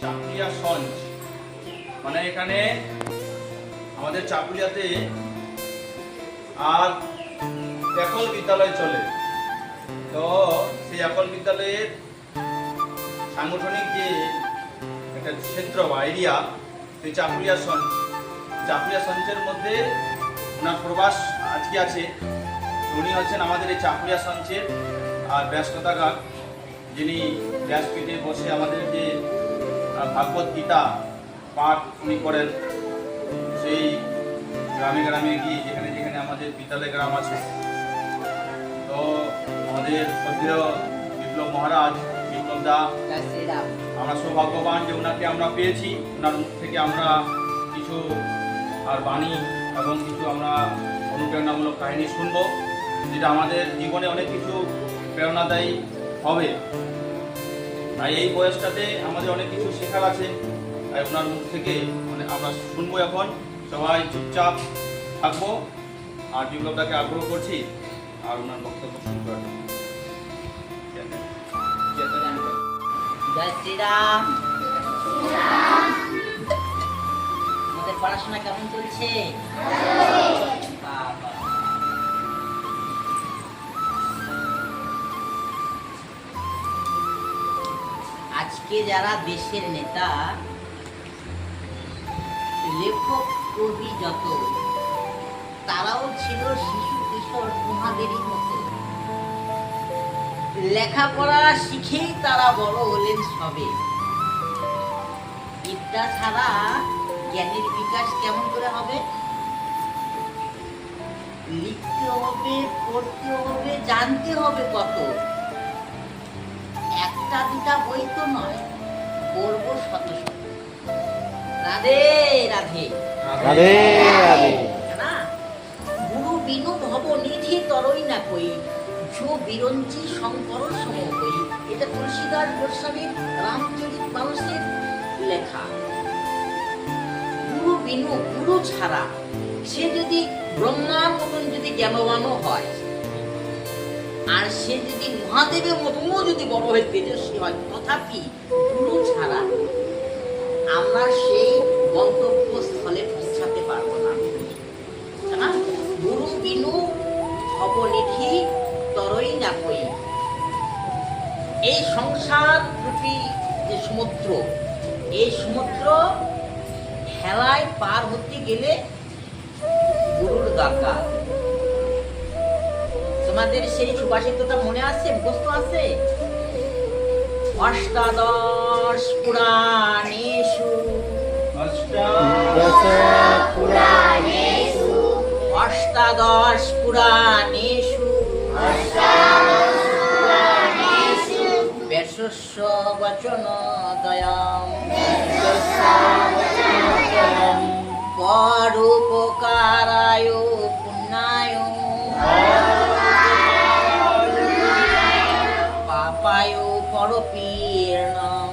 চাকুলিয়া সঞ্জ, মানে এখানে আমাদের চাকুলিয়াতে আর একল বিদ্যালয় চলে। তো সেই একল বিদ্যালয়ের সাংগঠনিক যে একটা ক্ষেত্র বা এরিয়া, সেই চাকুলিয়া সঞ্চের মধ্যে ওনার প্রবাস আজকে আছে। উনি হচ্ছেন আমাদের এই চাকুলিয়া সঞ্চের আর ব্যাসকথাকার, যিনি ব্যাসপীঠে বসে আমাদের যে ভাগবত গীতা পাঠ উনি করেন। সেই গ্রামে গ্রামে গিয়ে যেখানে যেখানে আমাদের বিদ্যালয় গ্রাম আছে, তো আমাদের শ্রদ্ধেয় বিপ্লব মহারাজ, বিপ্লব দা, আমরা সৌভাগ্যবান যে ওনাকে আমরা পেয়েছি। ওনার মুখ থেকে আমরা কিছু আর বাণী এবং কিছু আমরা অনুপ্রেরণামূলক কাহিনী শুনবো, যেটা আমাদের জীবনে অনেক কিছু প্রেরণাদায়ী হবে। তাই এই বয়সটাতে আমাদের অনেক কিছু শেখার আছে, তাই ওনার মুখ থেকে আমরা শুনবো। এখন সবাই চুপচাপ থাকবো, আর বিপ্লবটাকে আগ্রহ করছি আর ওনার বক্তব্য শুরু করার জন্য। জয় শ্রীরাম। আমাদের পড়াশোনা কেমন চলছে? বাবা, আজকে যারা দেশের নেতা, লেখক, কবি যত, তারাও ছিল শিশু কিশোর তোমাদেরই মতো। লেখাপড়া শিখেই তারা বড় হলেন সবে। বিদ্যা ছাড়া জ্ঞানের বিকাশ কেমন করে হবে? লিখতে হবে, পড়তে হবে, জানতে হবে কত। একটা দুটা বই তো নয়, পড়বো শত শত। রাধে রাধে রাধে রাধে। না, গুরু বিনু ভব নিধি তরই না কই, ঝো বিরঞ্চি শঙ্কর সম কই। এটা তুলসীদাস গোস্বামীর রামচরিত মানসের লেখা। গুরু বিনু, গুরু ছাড়া সে যদি ব্রহ্মার মতন যদি জ্ঞানবানও হয়, আর সে যদি মহাদেবের মতনও যদি বড় হয়ে তেজস্বী হয়, তথাপি গুরু ছাড়া আমরা সেই গন্তব্যস্থলে পৌঁছাতে পারবো না। গুরু বিনু ভবনিধি তরই না কই। এই সংসার রূপী যে সমুদ্র, এই সমুদ্র হেলায় পার হতে গেলে গুরুর দরকার। তোমাদের সেই সুভাষিতটা মনে আছে, মুখস্থ আছে? অষ্টাদশ পুরাণেষু অষ্টাদশ পুরাণেষু বেশস্য বচন দয়াম পরোপকারায় পুণ্যায় পাপায় পরপীড়নম।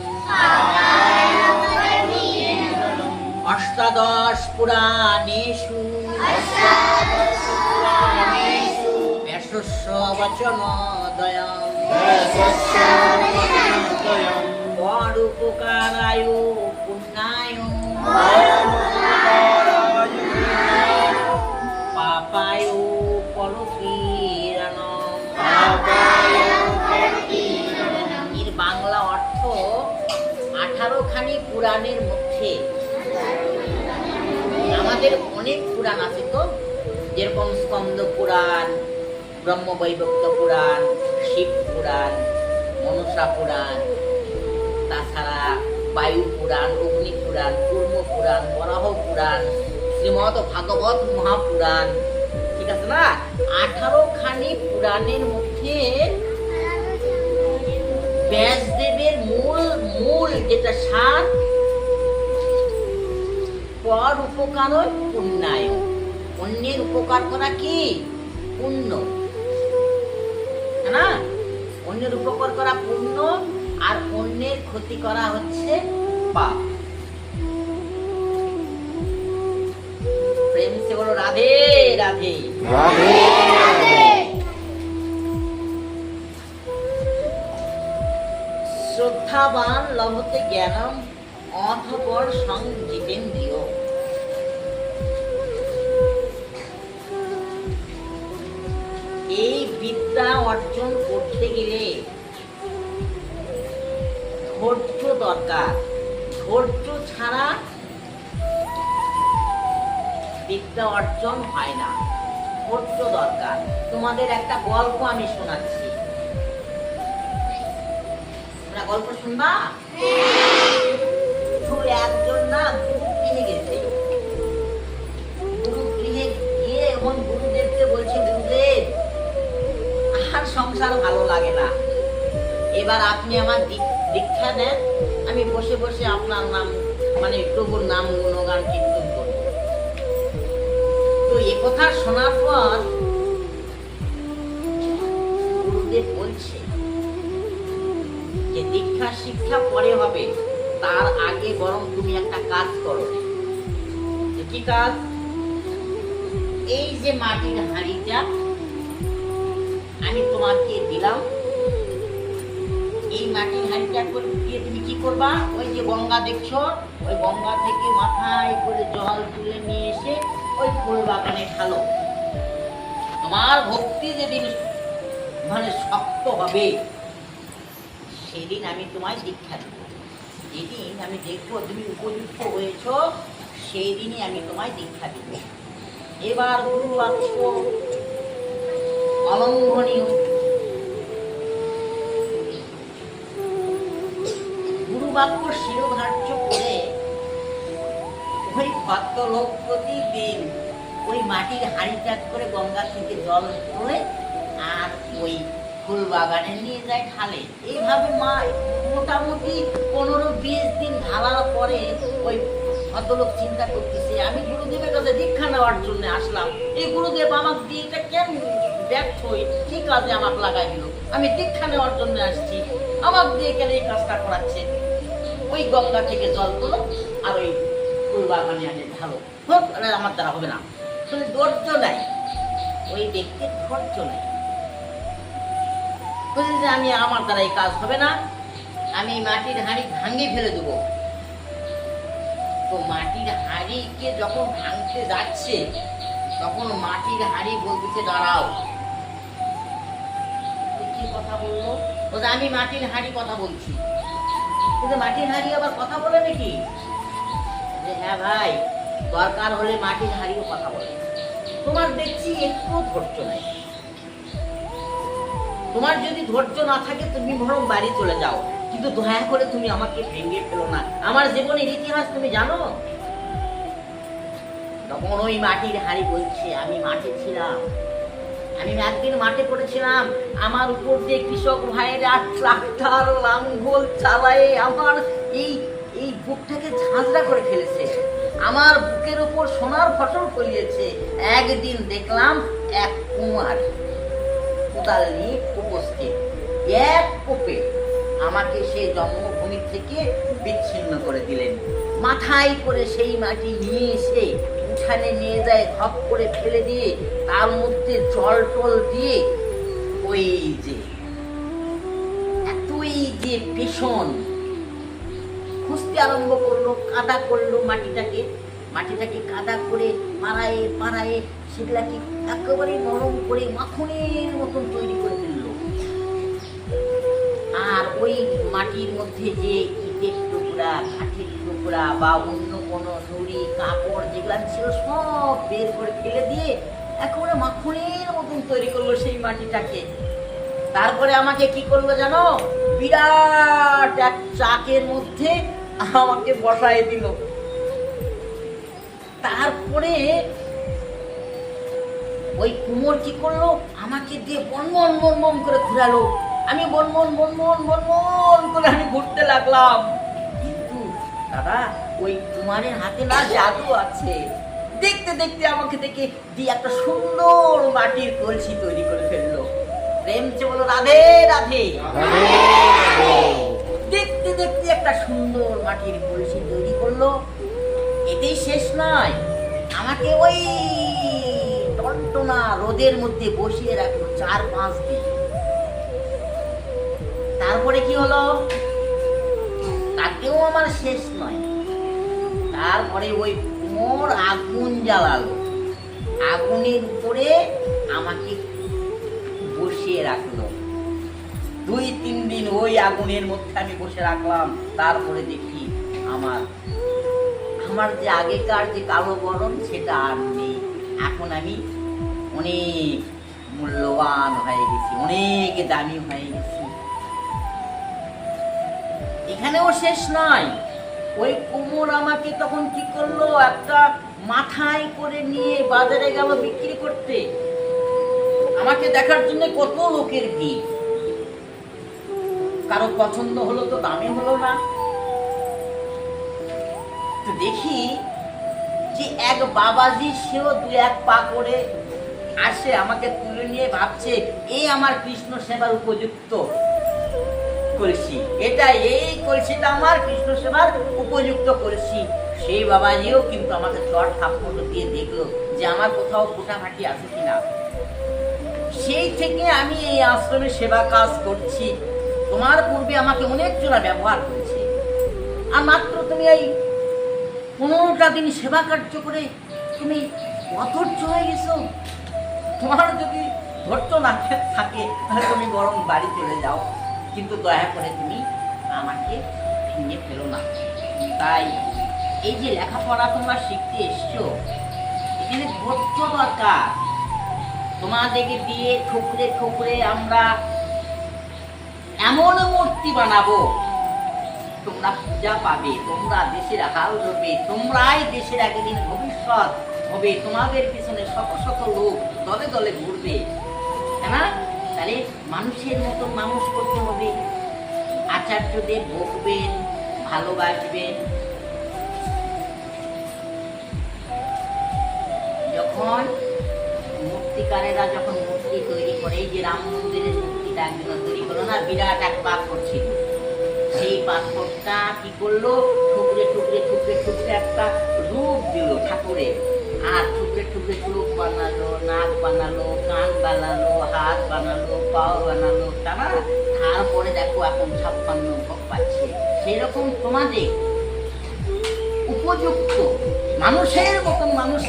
অষ্টাদশ পুরাণেষু বেশস্য বচন দয়াম পরোপকারায় পুণ্যায় পাপায় পরপীড়নম। এর বাংলা অর্থ 18 খানি পুরাণের মধ্যে আমাদের অনেক পুরাণ আছে, তো যেরকম স্কন্দ পুরাণ, ব্রহ্মবৈবর্ত পুরাণ, শিব পুরাণ, মনসা পুরাণ, তাছাড়া বায়ু পুরাণ, অগ্নি পুরাণ, কূর্ম পুরাণ, বরাহ পুরাণ, শ্রীমদ ভাগবত মহাপুরাণ, ঠিক আছে না? 18 খানি পুরাণের মধ্যে ব্যাসদেবের মূল যেটা সার, পর উপকার পুণ্যায়। অন্যের উপকার করা কি? পুণ্য, না? অন্যের উপকার করা পুণ্য, আর অন্যের ক্ষতি করা হচ্ছে পাপ। প্রেম সে বলো রাধে রাধে রাধে রাধে। শ্রদ্ধাবান লভতে জ্ঞানম অথপর সংজিতেন্দ্রিয়। এই বিদ্যা অর্জন করতে গেলে ধৈর্য দরকার। ধৈর্য ছাড়া বিদ্যা অর্জন হয় না, ধৈর্য দরকার। তোমাদের একটা গল্প আমি শোনাচ্ছি, তোমরা গল্প শুনবা? তো একজন না গুরু গৃহে গেছে, গুরু গৃহে গিয়ে এখন গুরুদেবকে বলছে, গুরুদেব আর সংসার ভালো লাগে না, এবার আপনি আমার দীক্ষা দেন, আমি বসে বসে আপনার নাম মানে প্রভুর নাম গুণগান কীর্তন করব। তো এ কথা শোনার পর গুরুদেব বলছে যে দীক্ষা শিক্ষা পরে হবে, তার আগে বরং তুমি একটা কাজ করো। কি কাজ? এই যে মাটির হাঁড়িটা আমি তোমাকে দিলাম, এই মাটির হাঁড়িটা দিয়ে তুমি কি করবা? ওই যে গঙ্গা দেখছো, ওই গঙ্গা থেকে মাথায় করে জল তুলে নিয়ে এসে ওই ফুল বাগানে ঢালো। তোমার ভক্তি যেদিন মানে শক্ত হবে সেদিন আমি তোমায় দীক্ষা দেব। যেদিন আমি দেখবো তুমি উপযুক্ত হয়েছ সেই দিনই আমি তোমায় দীক্ষা দেব। এবার গুরু বাক্য অলঙ্ঘনীয়। গুরু বাক্য শিরোধার্য করে ওই ভদ্রলোক প্রতিদিন ওই মাটির হাঁড়ি ত্যাগ করে গঙ্গা থেকে জল তোলে আর ওই ফুল বাগানে নিয়ে যায় ঢালে। এইভাবে মা মোটামুটি 15-20 দিন ঢালার পরে ওই ভদ্রলোক চিন্তা করতেছে, আমি গুরুদেবের কাছে দীক্ষা নেওয়ার জন্য আসলাম, এই গুরুদেব আমাকে দিয়ে এটা কেন ব্যর্থ হই, কি কাজে আমাকে লাগাই দিল? আমি দীক্ষা নেওয়ার জন্য আসছি, আমাকে দিয়ে কেন এই কাজটা করাচ্ছে? ওই গঙ্গা থেকে জল তোলো আর ওই ফুল বাগানে আনে ঢালো। হোক, আমার দ্বারা হবে না। শুনে ধৈর্য নাই, ওই ব্যক্তির ধৈর্য নাই। বুঝলি যে আমি আমার দ্বারা এই কাজ হবে না, আমি মাটির হাঁড়ি ভাঙিয়ে ফেলে দেবো। তো মাটির হাঁড়িকে যখন ভাঙতে যাচ্ছে তখন মাটির হাঁড়ি বলতেছে, দাঁড়াও। কি কথা বললো? বলছে আমি মাটির হাঁড়ি কথা বলছি। কিন্তু মাটির হাঁড়ি আবার কথা বলে নাকি? যে হ্যাঁ ভাই, দরকার হলে মাটির হাঁড়িও কথা বলে। তোমার দেখছি একটু ধৈর্য নাই। তোমার যদি ধৈর্য না থাকে তুমি বরং বাড়ি চলে যাও, কিন্তু দয়া করে তুমি আমাকে ভেঙে ফেলো না। আমার জীবনের ইতিহাস তুমি জানো? তখন ওই মাটির হাঁড়ি বলছে, আমি মাঠে ছিলাম, আমি একদিন মাঠে পড়েছিলাম, আমার উপর দিয়ে কৃষক ভাইয়েরা ট্রাক্টর লাঙ্গল চালায়ে আমার এই বুকটাকে ঝাঁঝরা করে ফেলেছে, আমার বুকের উপর সোনার ফসল ফলিয়েছে। একদিন দেখলাম এক কুমার কোদাল নিয়ে উপস্থিত, এক কোপে আমাকে সেই জন্মভূমি থেকে বিচ্ছিন্ন করে দিলেন। মাথায় করে সেই মাটি নিয়ে এসে উঠানে নিয়ে যায়, ধপ করে ফেলে দিয়ে তার মধ্যে জল টল দিয়ে ওই যে এতই যে ভীষণ খুঁজতে আরম্ভ করলো, কাদা করলো মাটিটাকে কাদা করে পাড়ায় পাড়ায় সেগুলাকে একেবারে নরম করে মাখনের মতন তৈরি করে ফেললো। আর ওই মাটির মধ্যে যে ইটের টুকরা, কাঠের টুকরা বা অন্য কোনো নুড়ি কাপড় যেগুলা ছিল সব বের করে ফেলে দিয়ে একেবারে মাখনের মতন তৈরি করলো সেই মাটিটাকে। তারপরে আমাকে কি করলো জানো? বিরাট এক চাকের মধ্যে আমাকে বসায় দিল। তারপরে ওই কুমোর কি করলো? আমাকে দিয়ে বনমন বনমন করে ঘুরালো। আমি বনমন বনমন বনমন করে আমি ঘুরতে লাগলাম। কিন্তু দাদা, ওই কুমারের হাতে না জাদু আছে। দেখতে দেখতে আমাকে দেখে দিয়ে একটা সুন্দর মাটির কলসি তৈরি করে ফেললো। প্রেম চে বলো রাধে রাধে। দেখতে দেখতে একটা সুন্দর মাটির কলসি তৈরি করলো। এতেই শেষ নয়, আমাকে ওই টনটনা রোদের মধ্যে বসিয়ে রাখলো 4-5 দিন। তারপরে কি হলো? তাতেও আমার শেষ নয়। তারপরে ওই কুমোর আগুন জ্বালালো, আগুনের উপরে আমাকে বসিয়ে রাখলো। 2-3 দিন ওই আগুনের মধ্যে আমি বসে রাখলাম। তারপরে দেখি আমার যে আগেকার যে কালো বরণ সেটা আর নেই। এখন আমি অনেক মূল্যবান হয়ে গেছি, অনেক দামি হয়ে গেছি। এখানেও শেষ নয়, ওই কুমোর আমাকে তখন কি করলো, একটা মাথায় করে নিয়ে বাজারে গেল বিক্রি করতে। আমাকে দেখার জন্য কত লোকের ভিড়, কারো পছন্দ হলো তো দামে হলো না। তো দেখি যে এক বাবাজি, সেও 2-1 পা করে আসে, আমাকে তুলে নিয়ে ভাবছে এই আমার কৃষ্ণ সেবার উপযুক্ত করেছি, এটা এই কলসিটা আমার কৃষ্ণ সেবার উপযুক্ত করেছি। সেই বাবাজিও কিন্তু আমাকে চট থাপ্পড় দিয়ে দেখলো যে আমার কোথাও ফোটাফাটি আছে কিনা। সেই থেকে আমি এই আশ্রমে সেবা কাজ করছি। তোমার পূর্বে আমাকে অনেক জনা ব্যবহার করেছে, আর মাত্র তুমি এই 15টা দিন সেবা কার্য করে তুমি অধৈর্য হয়ে গেছো। তোমার যদি ধৈর্য না থাকে তাহলে তুমি বরং বাড়ি চলে যাও, কিন্তু দয়া করে তুমি আমাকে ভেঙে ফেলো না। তাই এই যে লেখাপড়া তোমরা শিখতে এসছো, এখানে ধৈর্য দরকার। তোমাদেরকে দিয়ে ঠুকরে ঠুকরে আমরা এমন মূর্তি বানাবো, তোমরা পূজা পাবে, তোমরা দেশের হাল ধরবে, তোমরাই দেশের একদিন ভবিষ্যৎ হবে। তোমাদের পিছনে শত শত লোক দলে দলে ঘুরবে, তাই না? তাহলে মানুষের মতো মানুষ করতে হবে। আচার্যদের বকবেন, ভালোবাসবেন। যখন মূর্তিকারেরা যখন মূর্তি তৈরি করে, এই যে রাম মন্দিরের মূর্তিটা একজন তৈরি করলো না, বিরাট এক পাথর ছিল, সেই পাথরটা কি করলো, টুকরে টুকরে টুকরে টুকরে একটা রূপ দিল ঠাকুরের। আর টুকরে টুকরে চোখ বানালো, নাক বানালো, কান বানালো, হাত বানালো, পাও বানালো, তা না? তারপরে দেখো এখন 56 ভোগ পাচ্ছে। সেই রকম তোমাদের উপযুক্ত মানুষের মতন মানুষ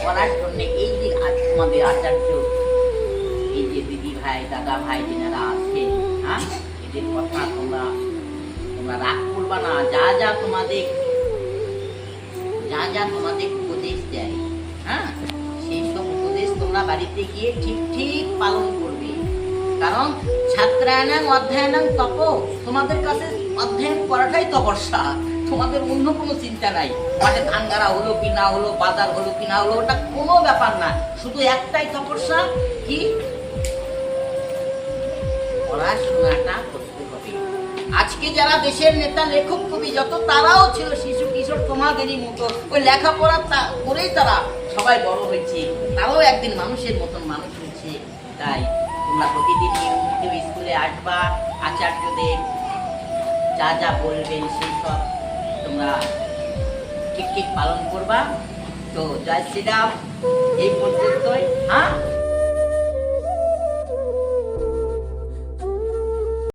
করার জন্য এই যে তোমাদের আচার্য, এই যে দিদি ভাই, দাদা ভাই যেনারা আছেন, হ্যাঁ, এদের কথা তোমরা রাগ করবা না। যা যা তোমাদের উপদেশ দেয়, হ্যাঁ, সেই সব উপদেশ তোমরা বাড়িতে গিয়ে ঠিক ঠিক পালন করবে। কারণ ছাত্রায়ণ অধ্যয়ন তপ, তোমাদের কাছে অধ্যয়ন করাটাই তপস্যা। তোমাদের অন্য কোনো চিন্তা নাই, মাঠে ধান গাড়া হলো কি না হলো, বাজার হলো কি না হলো, ওটা কোনো ব্যাপার না। শুধু একটাই তপস্যা, কি পড়াশোনাটা করতে হবে। আজকে যারা দেশের নেতা, লেখক, কবি যত, তারাও ছিল শিশু কিশোর তোমাদেরই মতো। ওই লেখাপড়া করেই তারা সবাই বড় হয়েছে, তারাও একদিন মানুষের মতন মানুষ হয়েছে। তাই তোমরা প্রতিদিন নিয়মিত স্কুলে আসবা, আচার্যদের যা যা বলবেন সেই সব তোমরা ঠিক ঠিক পালন করবা। তো জয় শ্রীরাম, এই পর্যন্তই। হ্যাঁ।